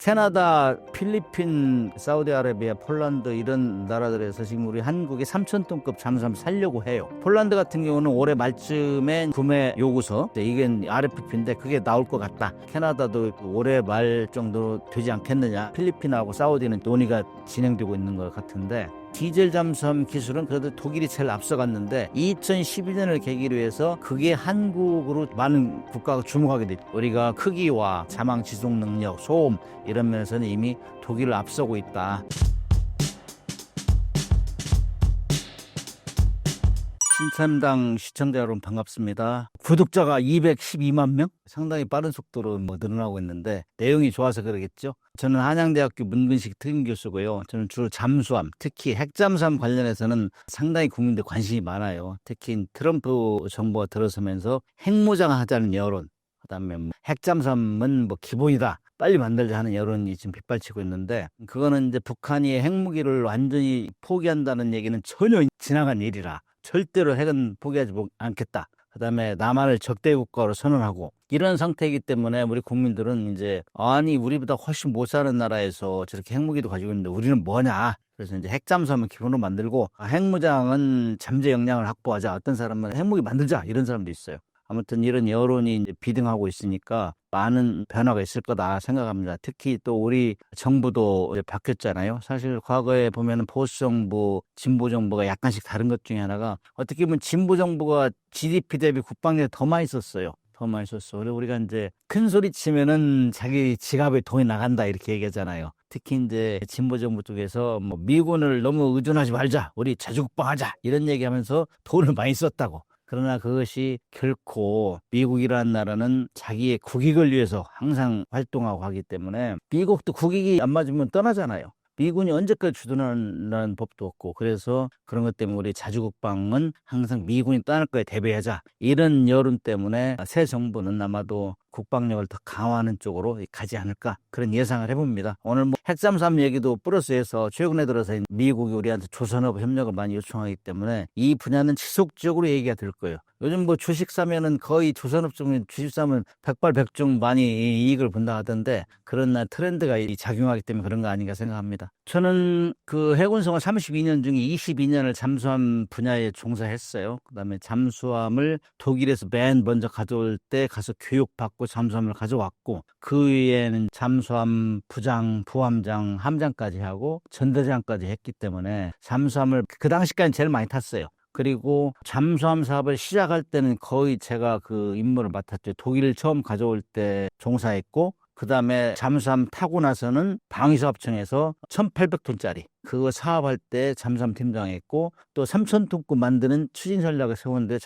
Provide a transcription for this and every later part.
캐나다, 필리핀, 사우디아라비아, 폴란드 이런 나라들에서 지금 우리 한국이 3,000톤급 잠수함 살려고 해요. 폴란드 같은 경우는 올해 말쯤에 구매 요구서, 이게 RFP인데 그게 나올 것 같다. 캐나다도 올해 말 정도 되지 않겠느냐. 필리핀하고 사우디는 논의가 진행되고 있는 것 같은데, 디젤 잠수함 기술은 그래도 독일이 제일 앞서갔는데 2012년을 계기로 해서 그게 한국으로 많은 국가가 주목하게 됐죠. 우리가 크기와 자망 지속 능력, 소음 이런 면에서는 이미 독일을 앞서고 있다. 신참당 시청자 여러분 반갑습니다. 구독자가 212만 명? 상당히 빠른 속도로 늘어나고 있는데 내용이 좋아서 그러겠죠. 저는 한양대학교 문근식 특임교수고요. 저는 주로 잠수함, 특히 핵잠수함 관련해서는 상당히 국민들 관심이 많아요. 특히 트럼프 정부가 들어서면서 핵무장하자는 여론, 그다음에 핵잠수함은 기본이다, 빨리 만들자 하는 여론이 지금 빗발치고 있는데, 그거는 이제 북한이 핵무기를 완전히 포기한다는 얘기는 전혀 지나간 일이라 절대로 핵은 포기하지 않겠다. 그다음에 남한을 적대 국가로 선언하고 이런 상태이기 때문에 우리 국민들은 이제 아니 우리보다 훨씬 못 사는 나라에서 저렇게 핵무기도 가지고 있는데 우리는 뭐냐. 그래서 이제 핵잠수함을 기본으로 만들고 핵무장은 잠재 역량을 확보하자. 어떤 사람은 핵무기 만들자 이런 사람도 있어요. 아무튼 이런 여론이 이제 비등하고 있으니까 많은 변화가 있을 거다 생각합니다. 특히 또 우리 정부도 바뀌었잖아요. 사실 과거에 보면은 보수 정부, 진보 정부가 약간씩 다른 것 중에 하나가, 어떻게 보면 진보 정부가 GDP 대비 국방력이 더 많이 썼어요. 더 많이 썼어. 그래서 우리가 이제 큰 소리 치면은 자기 지갑에 돈이 나간다 이렇게 얘기하잖아요. 특히 이제 진보 정부 쪽에서 미군을 너무 의존하지 말자, 우리 자주국방하자 이런 얘기하면서 돈을 많이 썼다고. 그러나 그것이 결코 미국이라는 나라는 자기의 국익을 위해서 항상 활동하고 하기 때문에, 미국도 국익이 안 맞으면 떠나잖아요. 미군이 언제까지 주둔하는 법도 없고, 그래서 그런 것 때문에 우리 자주국방은 항상 미군이 떠날 거에 대비하자 이런 여론 때문에 새 정부는 아마도 국방력을 더 강화하는 쪽으로 가지 않을까, 그런 예상을 해봅니다. 오늘 핵잠수함 얘기도 플러스해서 최근에 들어서 미국이 우리한테 조선업 협력을 많이 요청하기 때문에 이 분야는 지속적으로 얘기가 될 거예요. 요즘 주식 사면은 거의 조선업 쪽에 주식 사면 백발백중 많이 이익을 본다 하던데, 그런 트렌드가 작용하기 때문에 그런 거 아닌가 생각합니다. 저는 그 해군 생활 32년 중에 22년을 잠수함 분야에 종사했어요. 그다음에 잠수함을 독일에서 맨 먼저 가져올 때 가서 교육받고 잠수함을 가져왔고, 그 위에는 잠수함 부장, 부함장, 함장까지 하고 전대장까지 했기 때문에 잠수함을 그 당시까지 제일 많이 탔어요. 그리고 잠수함 사업을 시작할 때는 거의 제가 그 임무를 맡았죠. 독일 처음 가져올 때 종사했고, 그 다음에 잠수함 타고 나서는 방위사업청에서 1,800톤짜리 그거 사업할 때 잠수함 팀장했고, 또 3,000톤급 만드는 추진 전략을 세우는데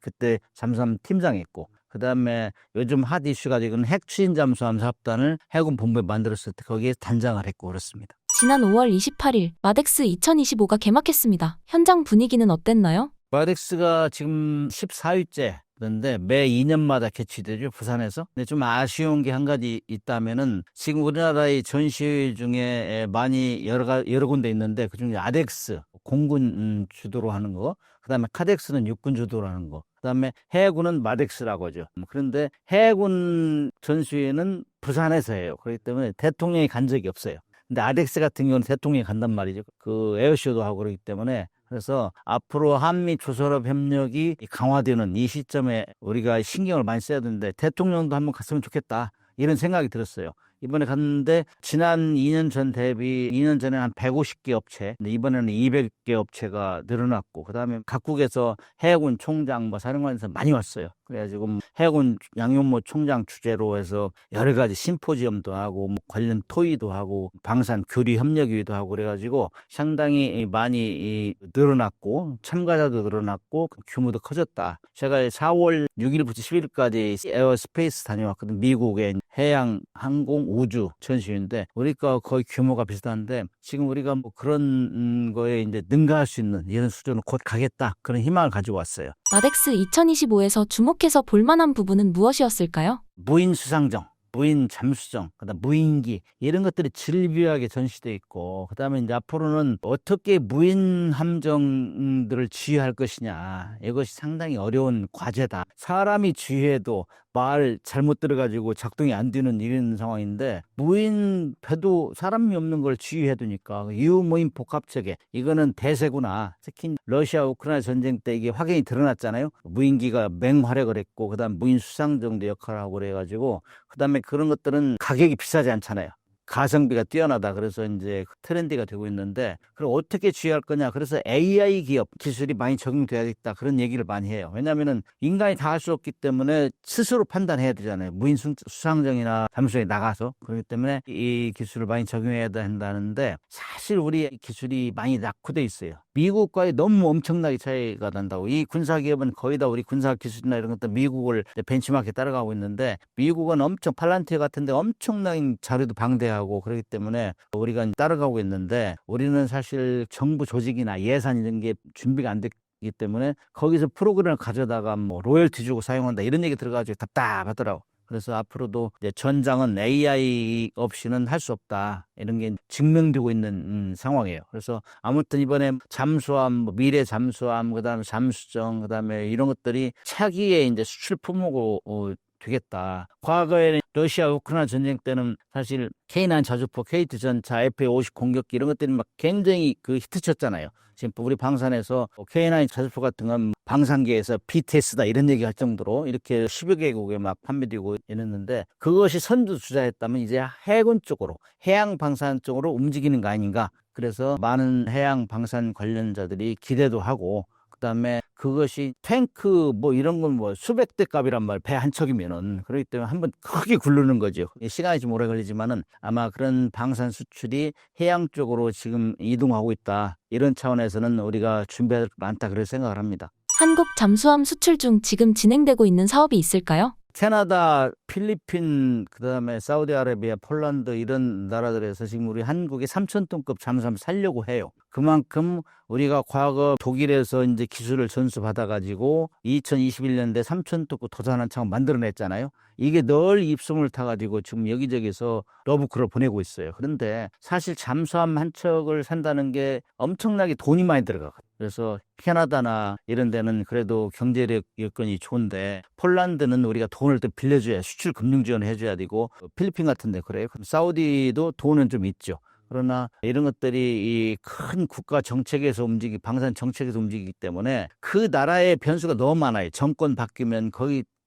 그때 잠수함 팀장했고, 그 다음에 요즘 핫 이슈가 지금 핵 추진 잠수함 사업단을 해군 본부에 만들었을 때 거기에 단장을 했고 그렇습니다. 지난 5월 28일 마덱스 2025가 개막했습니다. 현장 분위기는 어땠나요? 마덱스가 지금 14회째 그런데 매 2년마다 개최되죠, 부산에서. 근데 좀 아쉬운 게 한 가지 있다면은, 지금 우리나라의 전시회 중에 많이 여러 군데 있는데, 그중에 아덱스 공군 주도로 하는 거, 그다음에 카덱스는 육군 주도로 하는 거, 그다음에 해군은 마덱스라고 하죠. 그런데 해군 전시회는 부산에서 해요. 그렇기 때문에 대통령이 간 적이 없어요. 근데 아덱스 같은 경우는 대통령이 간단 말이죠. 그 에어쇼도 하고 그러기 때문에. 그래서 앞으로 한미 조선업 협력이 강화되는 이 시점에 우리가 신경을 많이 써야 되는데, 대통령도 한번 갔으면 좋겠다 이런 생각이 들었어요. 이번에 갔는데 지난 2년 전 대비 2년 전에 한 150개 업체, 근데 이번에는 200개 업체가 늘어났고, 그다음에 각국에서 해군 총장, 사령관에서 많이 왔어요. 그래가지고 해군 양용모 총장 주재로 해서 여러 가지 심포지엄도 하고 관련 토의도 하고 방산 교류 협력위도 하고 그래가지고 상당히 많이 늘어났고 참가자도 늘어났고 규모도 커졌다. 제가 4월 6일부터 10일까지 에어스페이스 다녀왔거든. 미국의 해양 항공 우주 전시회인데 우리가 거의 규모가 비슷한데, 지금 우리가 그런 거에 이제 능가할 수 있는 이런 수준으로 곧 가겠다, 그런 희망을 가지고 왔어요. 마덱스 2025에서 주목해서 볼만한 부분은 무엇이었을까요? 무인 수상정, 무인 잠수정, 그다음 무인기 이런 것들이 질비하게 전시돼 있고, 그다음에 이제 앞으로는 어떻게 무인 함정들을 지휘할 것이냐, 이것이 상당히 어려운 과제다. 사람이 지휘해도 말 잘못 들어가지고 작동이 안 되는 이런 상황인데 무인 배도 사람이 없는 걸 지휘해 두니까 유무인 복합체계 이거는 대세구나. 특히 러시아 우크라이나 전쟁 때 이게 확연히 드러났잖아요. 무인기가 맹활약을 했고 그다음 무인 수상정도 역할을 하고 그래가지고 그다음에 그런 것들은 가격이 비싸지 않잖아요. 가성비가 뛰어나다. 그래서 이제 트렌디가 되고 있는데, 그럼 어떻게 취할 거냐. 그래서 AI 기업 기술이 많이 적용돼야겠다. 그런 얘기를 많이 해요. 왜냐하면은 인간이 다 할 수 없기 때문에 스스로 판단해야 되잖아요. 무인 수상정이나 잠수정에 나가서. 그렇기 때문에 이 기술을 많이 적용해야 된다는데, 사실 우리 기술이 많이 낙후돼 있어요. 미국과의 너무 엄청나게 차이가 난다고. 이 군사기업은 거의 다 우리 군사기술이나 이런 것들 미국을 벤치마크에 따라가고 있는데, 미국은 엄청 팔란티어 같은데 엄청난 자료도 방대하고 그렇기 때문에 우리가 따라가고 있는데, 우리는 사실 정부 조직이나 예산 이런 게 준비가 안 됐기 때문에 거기서 프로그램을 가져다가 뭐 로열티 주고 사용한다 이런 얘기 들어가지고 답답하더라고. 그래서 앞으로도 이제 전장은 AI 없이는 할 수 없다. 이런 게 증명되고 있는 상황이에요. 그래서 아무튼 이번에 잠수함, 뭐 미래 잠수함, 그다음에 잠수정, 그다음에 이런 것들이 차기의 이제 수출 품목으로 되겠다. 과거에는 러시아 우크라이나 전쟁 때는 사실 K9 자주포, KT 전차, FA-50 공격기 이런 것들이 막 굉장히 그 히트쳤잖아요. 지금 우리 방산에서 K9 자주포 같은 건 방산계에서 BTS다 이런 얘기 할 정도로 이렇게 10여 개국에 막 판매되고 이랬는데, 그것이 선두주자였다면 이제 해군 쪽으로, 해양 방산 쪽으로 움직이는 거 아닌가. 그래서 많은 해양 방산 관련자들이 기대도 하고, 그다음에 그것이 탱크 뭐 이런 건 뭐 수백 대 값이란 말, 배 한 척이면은. 그렇기 때문에 한번 크게 굴르는 거죠. 시간이 좀 오래 걸리지만은 아마 그런 방산 수출이 해양 쪽으로 지금 이동하고 있다. 이런 차원에서는 우리가 준비할 게 많다 그렇게 생각을 합니다. 한국 잠수함 수출 중 지금 진행되고 있는 사업이 있을까요? 캐나다, 필리핀, 그다음에 사우디아라비아, 폴란드 이런 나라들에서 지금 우리 한국이 3,000톤급 잠수함 살려고 해요. 그만큼 우리가 과거 독일에서 이제 기술을 전수받아가지고 2021년대 3,000톤급 도산한 창을 만들어냈잖아요. 이게 늘 입소문을 타가지고 지금 여기저기서 러브콜을 보내고 있어요. 그런데 사실 잠수함 한 척을 산다는 게 엄청나게 돈이 많이 들어가거든요. 그래서 캐나다나 이런 데는 그래도 경제력 여건이 좋은데, 폴란드는 우리가 돈을 또 빌려줘야 수출 금융 지원을 해줘야 되고, 필리핀 같은 데 그래요. 그럼 사우디도 돈은 좀 있죠. 그러나 이런 것들이 이 큰 국가 정책에서 방산 정책에서 움직이기 때문에 그 나라의 변수가 너무 많아요. 정권 바뀌면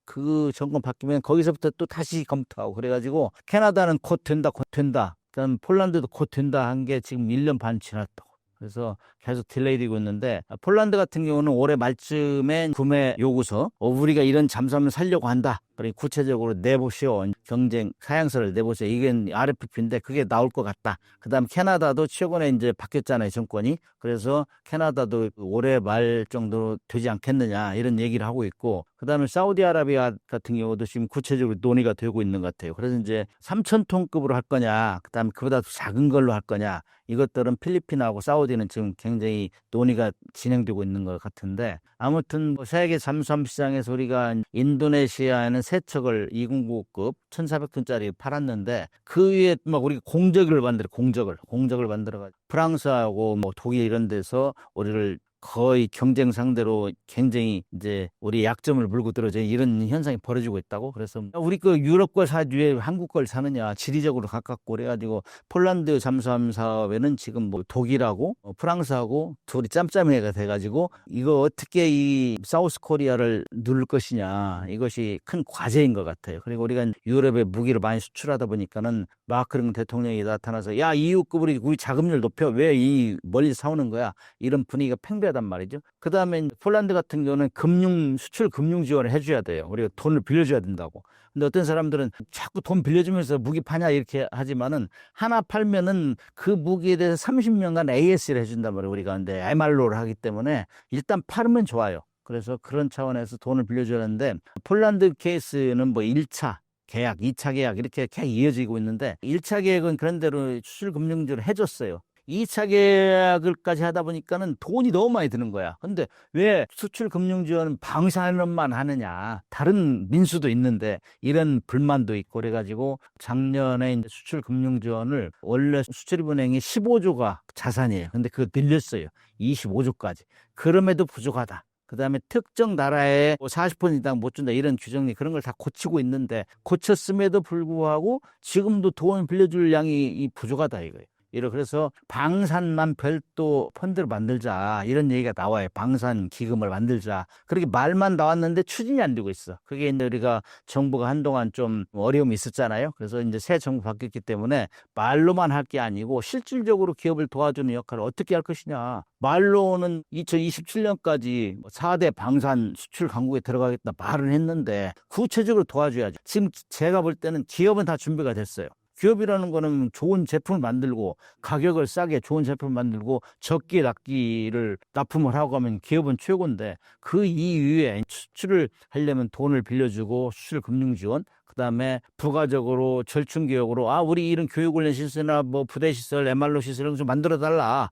그 정권 바뀌면 거기서부터 또 다시 검토하고 그래가지고, 캐나다는 곧 된다, 곧 된다. 그다음 폴란드도 곧 된다 한 게 지금 1년 반 지났다고. 그래서 계속 딜레이되고 있는데, 폴란드 같은 경우는 올해 말쯤에 구매 요구서, 우리가 이런 잠수함을 살려고 한다. 그러니 구체적으로 내보시오. 경쟁 사양서를 내보세요. 이게 RFP인데 그게 나올 것 같다. 그다음 캐나다도 최근에 이제 바뀌었잖아요, 정권이. 그래서 캐나다도 올해 말 정도 되지 않겠느냐 이런 얘기를 하고 있고, 그다음에 사우디아라비아 같은 경우도 지금 구체적으로 논의가 되고 있는 것 같아요. 그래서 이제 3,000톤급으로 할 거냐, 그다음에 그보다 작은 걸로 할 거냐, 이것들은 필리핀하고 사우디는 지금 굉장히 논의가 진행되고 있는 것 같은데, 아무튼 뭐 세계 잠수함 시장에서 우리가 인도네시아에는 세 척을 209급 1,400톤짜리 팔았는데, 그 위에 막 우리가 공적을 만들어가지고 프랑스하고 뭐 독일 이런 데서 우리를 거의 경쟁 상대로 굉장히 이제 우리 약점을 물고 들어져 이런 현상이 벌어지고 있다고. 그래서 우리 그 유럽 걸 사지 왜 한국 걸 사느냐, 지리적으로 가깝고 그래가지고 폴란드 잠수함 사업에는 지금 뭐 독일하고 프랑스하고 둘이 짬짬이가 돼가지고 이거 어떻게 이 사우스 코리아를 누를 것이냐, 이것이 큰 과제인 것 같아요. 그리고 우리가 유럽에 무기를 많이 수출하다 보니까는 마크롱 대통령이 나타나서 야, EU급으로 우리 자금률 높여, 왜 이 멀리 사오는 거야, 이런 분위기가 팽배하단 말이죠. 그 다음에 폴란드 같은 경우는 수출 금융 지원을 해줘야 돼요. 우리가 돈을 빌려줘야 된다고. 근데 어떤 사람들은 자꾸 돈 빌려주면서 무기 파냐 이렇게 하지만은, 하나 팔면은 그 무기에 대해서 30년간 AS를 해준단 말이에요. 우리가. 근데 MR로를 하기 때문에 일단 팔으면 좋아요. 그래서 그런 차원에서 돈을 빌려줘야 하는데, 폴란드 케이스는 뭐 1차 계약, 2차 계약 이렇게 계속 이어지고 있는데, 1차 계약은 그런 대로 수출 금융지원을 해줬어요. 2차 계약을까지 하다 보니까는 돈이 너무 많이 드는 거야. 근데 왜 수출 금융 지원은 방산업만 하느냐, 다른 민수도 있는데, 이런 불만도 있고 그래가지고 작년에 이제 수출 금융 지원을, 원래 수출입은행이 15조가 자산이에요. 근데 그거 늘렸어요. 25조까지. 그럼에도 부족하다. 그다음에 특정 나라에 40% 이상 못 준다 이런 규정이 그런 걸 다 고치고 있는데 고쳤음에도 불구하고 지금도 돈 빌려줄 양이 부족하다 이거예요. 그래서 방산만 별도 펀드를 만들자 이런 얘기가 나와요. 방산 기금을 만들자. 그렇게 말만 나왔는데 추진이 안 되고 있어. 그게 이제 우리가 정부가 한동안 좀 어려움이 있었잖아요. 그래서 이제 새 정부 바뀌었기 때문에 말로만 할 게 아니고 실질적으로 기업을 도와주는 역할을 어떻게 할 것이냐. 말로는 2027년까지 4대 방산 수출 강국에 들어가겠다 말은 했는데 구체적으로 도와줘야죠. 지금 제가 볼 때는 기업은 다 준비가 됐어요. 기업이라는 거는 좋은 제품을 만들고 가격을 싸게 좋은 제품을 만들고 적기에 납기를 납품을 하고 하면 기업은 최고인데 그 이후에 수출을 하려면 돈을 빌려주고 수출 금융 지원 그다음에 부가적으로 절충기업으로 우리 이런 교육 훈련 시설이나 뭐 부대 시설, MR로 시설 이런 거 좀 만들어 달라.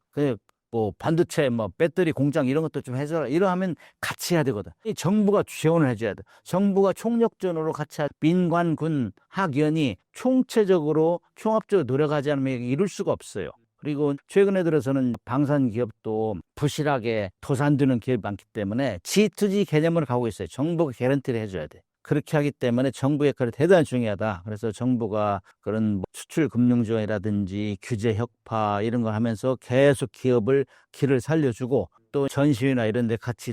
뭐 반도체, 뭐 배터리 공장 이런 것도 좀 해줘라. 이러하면 같이 해야 되거든. 이 정부가 지원을 해줘야 돼. 정부가 총력전으로 같이 민관, 군, 학연이 총체적으로 종합적으로 노력하지 않으면 이룰 수가 없어요. 그리고 최근에 들어서는 방산 기업도 부실하게 도산되는 기업이 많기 때문에 G2G 개념으로 가고 있어요. 정부가 개런티를 해줘야 돼. 그렇게 하기 때문에 정부 역할이 대단히 중요하다. 그래서 정부가 그런 수출 금융 지원이라든지 규제 혁파 이런 걸 하면서 계속 기업을 길을 살려주고 또 전시회나 이런 데 같이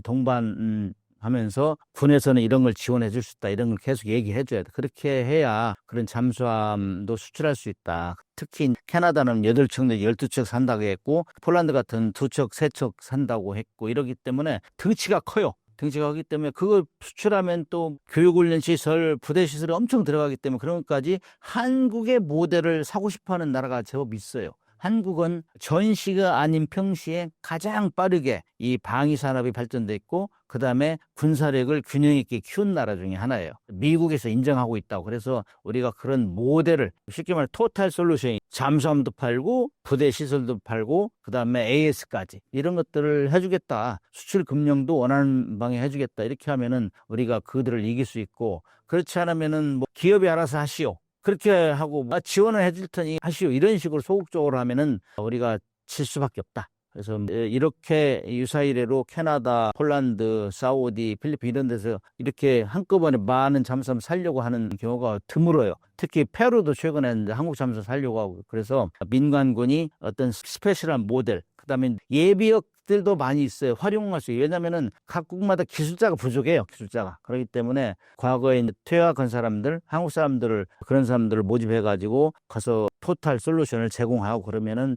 동반하면서 군에서는 이런 걸 지원해 줄 수 있다. 이런 걸 계속 얘기해 줘야 돼. 그렇게 해야 그런 잠수함도 수출할 수 있다. 특히 캐나다는 8척 내지 12척 산다고 했고 폴란드 같은 2척, 3척 산다고 했고 이러기 때문에 등치가 커요. 등치가 크기 때문에 그걸 수출하면 또 교육훈련 시설, 부대 시설이 엄청 들어가기 때문에 그런 것까지 한국의 모델을 사고 싶어하는 나라가 제법 있어요. 한국은 전시가 아닌 평시에 가장 빠르게 이 방위 산업이 발전돼 있고 그다음에 군사력을 균형 있게 키운 나라 중에 하나예요. 미국에서 인정하고 있다고. 그래서 우리가 그런 모델을 쉽게 말해 토탈 솔루션 잠수함도 팔고 부대 시설도 팔고 그다음에 AS까지 이런 것들을 해주겠다. 수출 금융도 원하는 방에 해주겠다. 이렇게 하면은 우리가 그들을 이길 수 있고 그렇지 않으면은 뭐 기업이 알아서 하시오. 그렇게 하고 지원을 해줄 테니 하시오. 이런 식으로 소극적으로 하면은 우리가 질 수밖에 없다. 그래서 이렇게 유사이래로 캐나다, 폴란드, 사우디, 필리핀 이런 데서 이렇게 한꺼번에 많은 잠수함 살려고 하는 경우가 드물어요. 특히 페루도 최근에 한국 잠수함 살려고 하고 그래서 민간군이 어떤 스페셜한 모델 그다음에 예비역들도 많이 있어요. 활용할 수 있어요. 왜냐하면은 각국마다 기술자가 부족해요. 기술자가. 그렇기 때문에 과거에 퇴학한 사람들, 한국 사람들을 그런 사람들을 모집해가지고 가서 토탈 솔루션을 제공하고 그러면은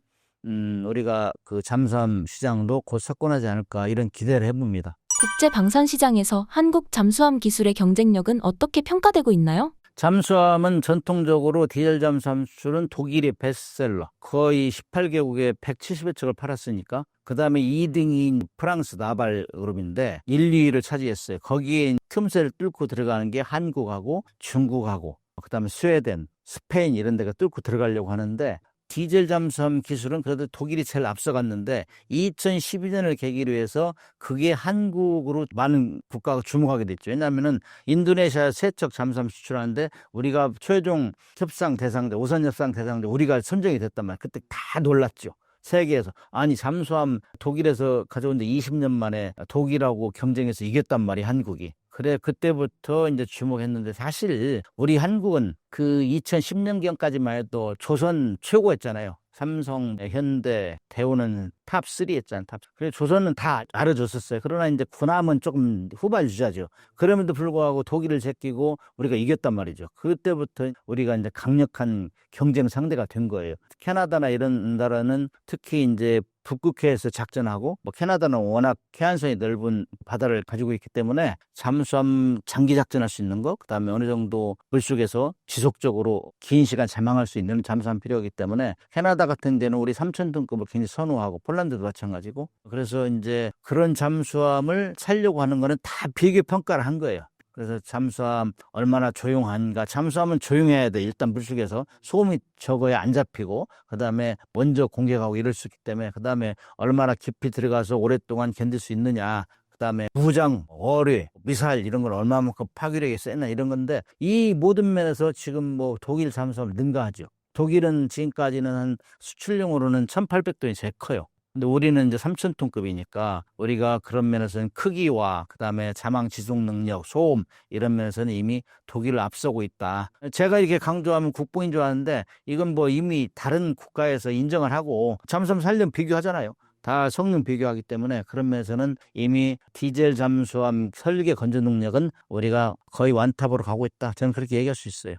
우리가 그 잠수함 시장도 곧 석권하지 않을까 이런 기대를 해봅니다. 국제 방산 시장에서 한국 잠수함 기술의 경쟁력은 어떻게 평가되고 있나요? 잠수함은 전통적으로 디젤 잠수함 수출은 독일이 베스트셀러 거의 18개국에 170여 척을 팔았으니까 그 다음에 2등이 프랑스 나발 그룹인데 1, 2위를 차지했어요. 거기에 틈새를 뚫고 들어가는 게 한국하고 중국하고 그 다음에 스웨덴, 스페인 이런 데가 뚫고 들어가려고 하는데 디젤 잠수함 기술은 그래도 독일이 제일 앞서갔는데 2012년을 계기로 해서 그게 한국으로 많은 국가가 주목하게 됐죠. 왜냐하면은 인도네시아 3척 잠수함 수출하는데 우리가 최종 협상 대상자, 우선 협상 대상자 우리가 선정이 됐단 말이에요. 그때 다 놀랐죠. 세계에서. 아니 잠수함 독일에서 가져온데 20년 만에 독일하고 경쟁해서 이겼단 말이에요. 한국이. 그래 그때부터 이제 주목했는데 사실 우리 한국은 그 2010년경까지만 해도 조선 최고였잖아요. 삼성, 현대, 대우는 탑3였잖아요. 그래서 조선은 다 알아줬었어요. 그러나 이제 군함은 조금 후발주자죠. 그럼에도 불구하고 독일을 제끼고 우리가 이겼단 말이죠. 그때부터 우리가 이제 강력한 경쟁 상대가 된 거예요. 캐나다나 이런 나라는 특히 이제 북극해에서 작전하고 캐나다는 워낙 해안선이 넓은 바다를 가지고 있기 때문에 잠수함 장기 작전할 수 있는 거 그다음에 어느 정도 물속에서 지속적으로 긴 시간 잠항할 수 있는 잠수함 필요하기 때문에 캐나다 같은 데는 우리 3,000톤급을 굉장히 선호하고 폴란드도 마찬가지고 그래서 이제 그런 잠수함을 살려고 하는 거는 다 비교 평가를 한 거예요. 그래서 잠수함 얼마나 조용한가. 잠수함은 조용해야 돼. 일단 물속에서 소음이 적어야 안 잡히고 그다음에 먼저 공격하고 이럴 수 있기 때문에 그다음에 얼마나 깊이 들어가서 오랫동안 견딜 수 있느냐. 그다음에 무장, 어뢰, 미사일 이런 걸 얼마만큼 파괴력이 세나 이런 건데 이 모든 면에서 지금 독일 잠수함을 능가하죠. 독일은 지금까지는 한 수출용으로는 1,800톤이 제일 커요. 근데 우리는 이제 3,000톤급이니까 우리가 그런 면에서는 크기와 그다음에 자망 지속 능력, 소음 이런 면에서는 이미 독일을 앞서고 있다. 제가 이렇게 강조하면 국뽕인 줄 아는데 이건 뭐 이미 다른 국가에서 인정을 하고 잠수함 살림 비교하잖아요. 다 성능 비교하기 때문에 그런 면에서는 이미 디젤 잠수함 설계 건조 능력은 우리가 거의 완탑으로 가고 있다. 저는 그렇게 얘기할 수 있어요.